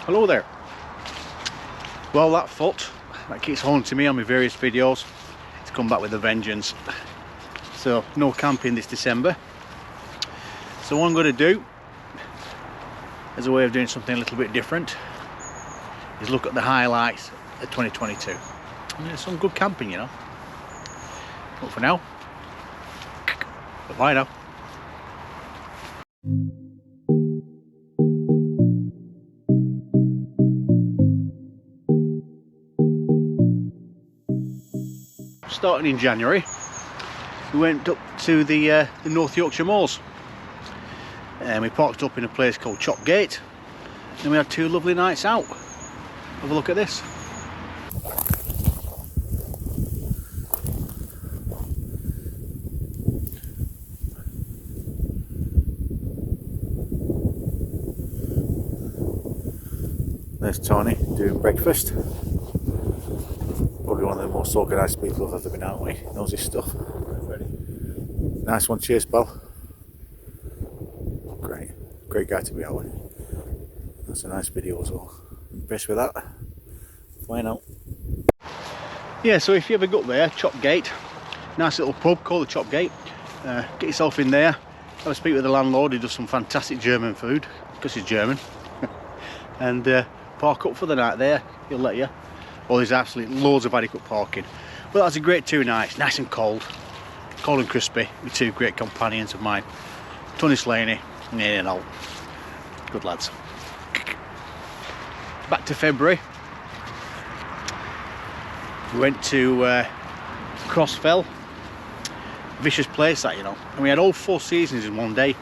Hello there. Well, that foot that keeps haunting me on my various videos, it's come back with a vengeance. So no camping this December. So what I'm going to do, as a way of doing something a little bit different, is look at the highlights of 2022. And there's some good camping, you know. But for now, bye now. Starting in January, we went up to the North Yorkshire moors, and we parked up in a place called Chopgate, and we had 2 lovely nights out. Have a look at this. There's Tony doing breakfast. Probably one of the most organised people I've ever been out with. He knows his stuff. Ready. Nice one, cheers pal. Great guy to be out with. That's a nice video as well. Impressed with that. Flying out. Yeah, so if you ever go up there, Chopgate, nice little pub called the Chopgate. Get yourself in there, have a speak with the landlord. He does some fantastic German food, because he's German. And park up for the night there, he'll let you. Well, there's absolutely loads of adequate parking. But that's a great 2 nights, nice and cold and crispy, with 2 great companions of mine, Tony Slaney and Ian Holt. Good lads. Back to February. We went to Crossfell, vicious place that, you know, and we had all 4 seasons in one day.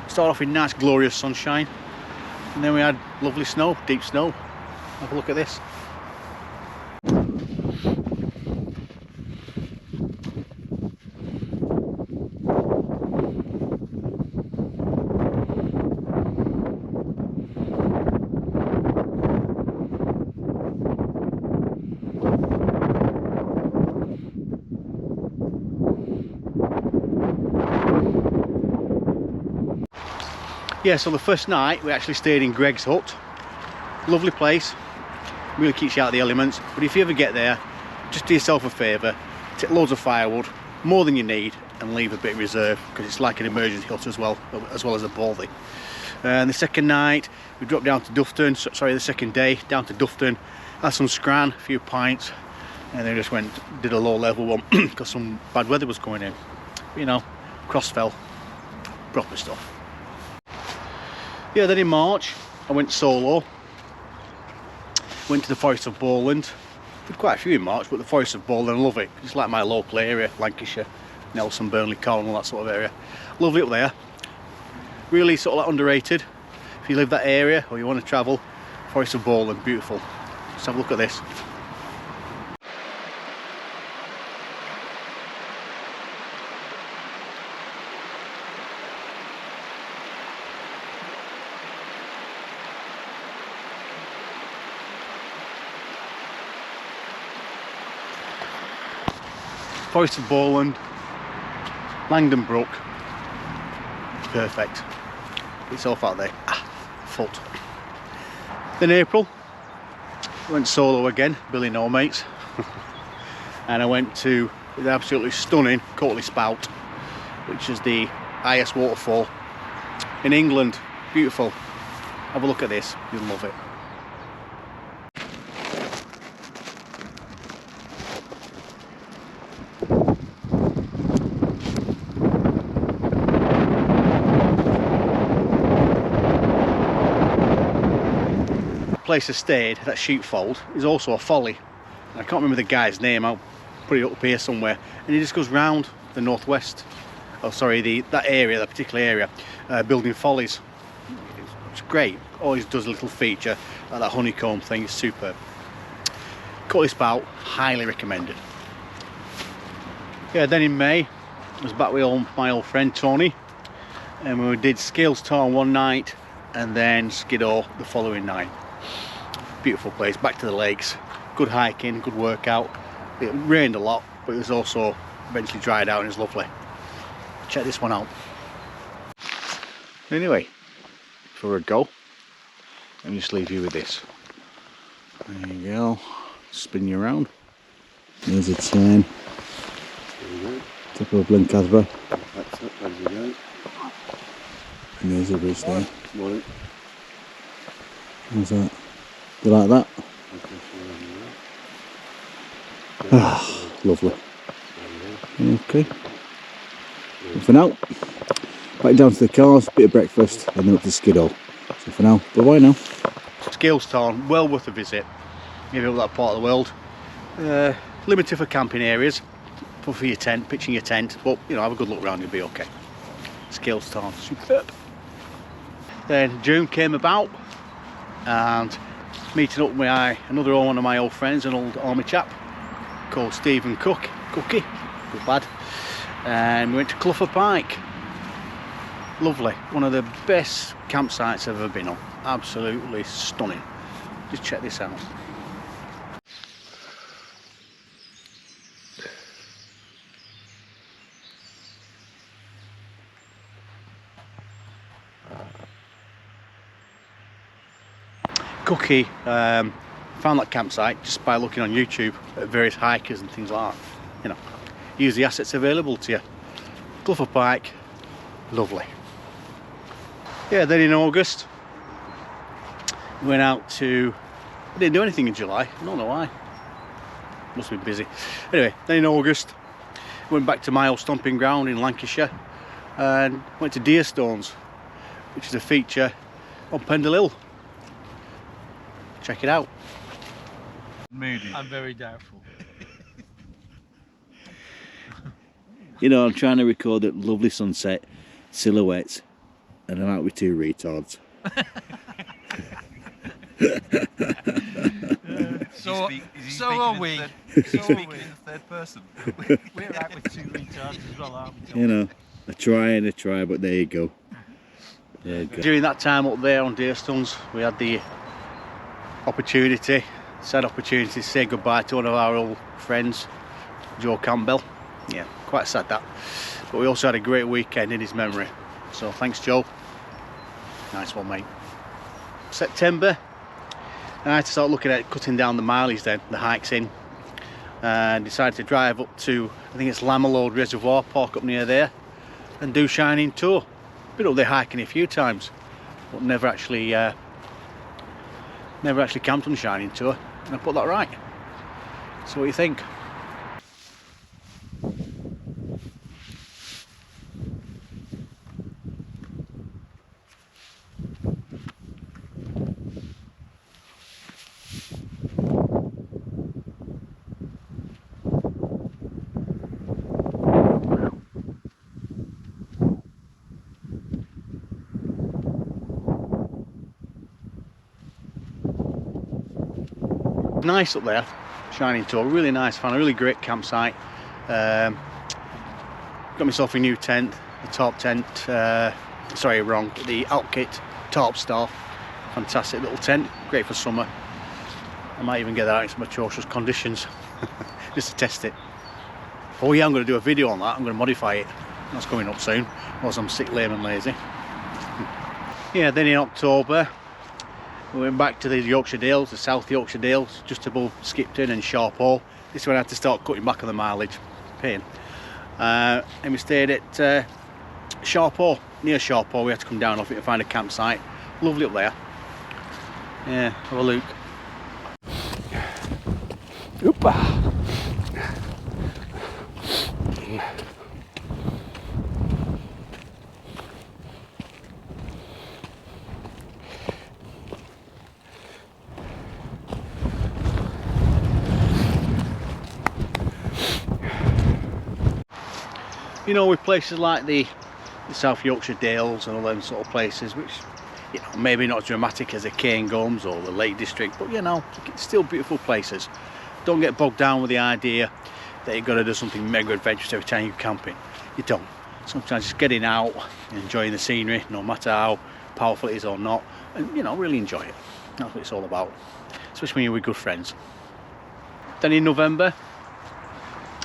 Started off in nice glorious sunshine, and then we had lovely snow, deep snow. Have a look at this. Yeah, so the first night we actually stayed in Greg's hut. Lovely place, really keeps you out of the elements. But if you ever get there, just do yourself a favour, take loads of firewood, more than you need, and leave a bit in reserve, because it's like an emergency hut as well as a bothy. And the second night we dropped down to Dufton, sorry, the second day down to Dufton, had some scran, a few pints, and then just did a low level one because some bad weather was going in. But, you know, Crossfell, proper stuff. Yeah, then in March I went solo. Went to the Forest of Bowland. Did quite a few in March, but the Forest of Bowland, I love it. It's like my local area, Lancashire, Nelson, Burnley, Cornwall, that sort of area. Lovely up there. Really sort of like underrated. If you live that area or you want to travel, Forest of Bowland, beautiful. Let's have a look at this. Forest of Bowland, Langdon Brook, perfect. It's off out there, foot. Then April, I went solo again, Billy No Mates, and I went to the absolutely stunning Cautley Spout, which is the highest waterfall in England. Beautiful. Have a look at this, you'll love it. Place I stayed, that sheepfold, is also a folly. I can't remember the guy's name, I'll put it up here somewhere, and he just goes round the northwest, oh sorry, that particular area, building follies. It's great. Always does a little feature like that honeycomb thing, is superb. Cautley Spout, highly recommended. Yeah, then in May I was back with my old friend Tony, and we did Scales Tarn one night and then Skiddaw the following night. Beautiful place, back to the lakes, good hiking, good workout. It rained a lot, but it was also eventually dried out and it's lovely. Check this one out. Anyway, for a go, Let me just leave you with this. There you go. Spin you around. There's a turn. Top of Blencathra. That's it, there you go. And there's a bridge there. Morning. How's that? Do you like that? Ah, lovely. Okay. And for now, back down to the cars, bit of breakfast, and then up to Skiddaw. So for now, bye bye now. Scales Tarn, well worth a visit. Maybe up that part of the world. Limited for camping areas, for your tent, pitching your tent, but you know, have a good look around, you'll be okay. Scales Tarn, superb. Then June came about, and meeting up with another one of my old friends, an old army chap called Stephen Cookie, good lad, and we went to Clougha Pike. Lovely, one of the best campsites I've ever been on, absolutely stunning. Just check this out. Cookie found that campsite just by looking on YouTube at various hikers and things like that. You know, use the assets available to you. Clougha Pike, lovely. Yeah, then in August, we went out to, I didn't do anything in July, I don't know why. Must have been busy. Anyway, then in August, went back to my old stomping ground in Lancashire and went to Deerstones, which is a feature on Pendle Hill. Check it out. Moody. I'm very doubtful. You know, I'm trying to record that lovely sunset, silhouettes, and I'm out with two retards. So are we. Speaking in the third person. We're out with two retards as well, aren't we? You know, I try, but there you go. There you go. During that time up there on Deerstones, we had the sad opportunity to say goodbye to one of our old friends, Joe Campbell. Yeah, quite sad that. But we also had a great weekend in his memory. So thanks, Joe. Nice one, mate. September, I had to start looking at cutting down the mileage then, the hikes in. And decided to drive up to, I think it's Lamelode Reservoir, park up near there, and do Shining Tor. Been up there hiking a few times, but never actually camped on Shining Tor, and I put that right. So what do you think? Nice up there, Shining Tor, really nice, found a really great campsite. Got myself a new tent, the top tent, the Alt Kit Top Star. Fantastic little tent, great for summer. I might even get that out in some atrocious conditions, just to test it. Oh yeah, I'm going to do a video on that, I'm going to modify it. That's coming up soon, whilst I'm sick, lame and lazy. Yeah, then in October, we went back to the Yorkshire Dales, the South Yorkshire Dales, just above Skipton and Sharp Hall. This one I had to start cutting back on the mileage, pain. And we stayed at Sharp Hall, near Sharp Hall. We had to come down off it and find a campsite. Lovely up there. Yeah, have a look. Oopa. You know, with places like the South Yorkshire Dales and all them sort of places, which, you know, maybe not as dramatic as the Cairngorms or the Lake District, but you know, it's still beautiful places. Don't get bogged down with the idea that you've got to do something mega adventurous every time you're camping. You don't. Sometimes just getting out, enjoying the scenery, no matter how powerful it is or not, and you know, really enjoy it. That's what it's all about, especially when you're with good friends. Then in November,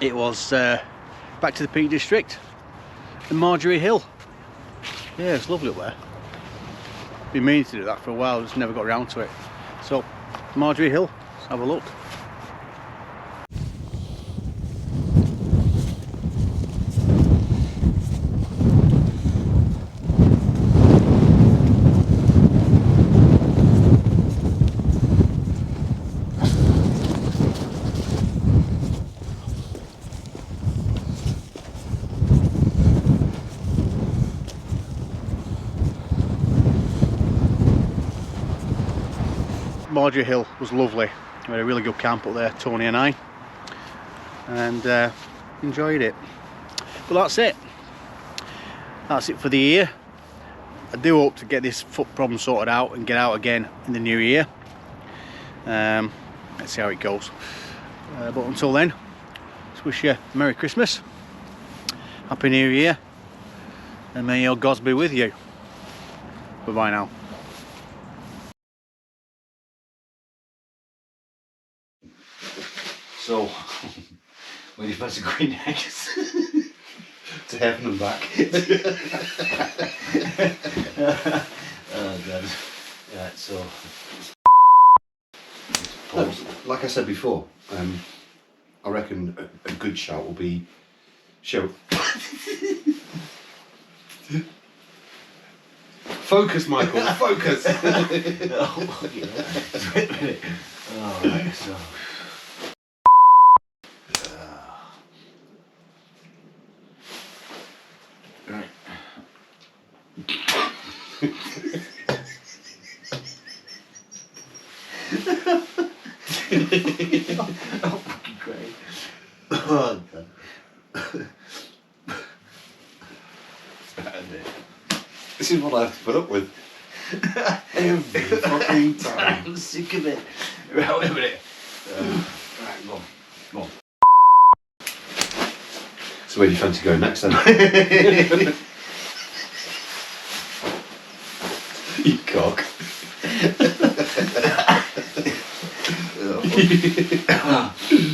it was back to the Peak District and Margery Hill. Yeah, it's lovely up there. Been meaning to do that for a while, just never got around to it. So, Margery Hill, let's have a look. Margery Hill was lovely. We had a really good camp up there, Tony and I, and enjoyed it. But that's it. That's it for the year. I do hope to get this foot problem sorted out and get out again in the new year. Let's see how it goes. But until then, just wish you a Merry Christmas, Happy New Year, and may your gods be with you. Bye bye now. So, where do you fancy going next? To heaven and back. Oh god. Yeah, so like I said before, I reckon a good shout will be show. Focus, Michael, focus. Oh, you know. Wait a minute. Oh, right, so right. Oh, fucking great. Oh, God. This is what I have to put up with. Every fucking time. I'm sick of it. Right, wait a minute. Right, go on. Go on. So where do you fancy going next then? You cock. Oh.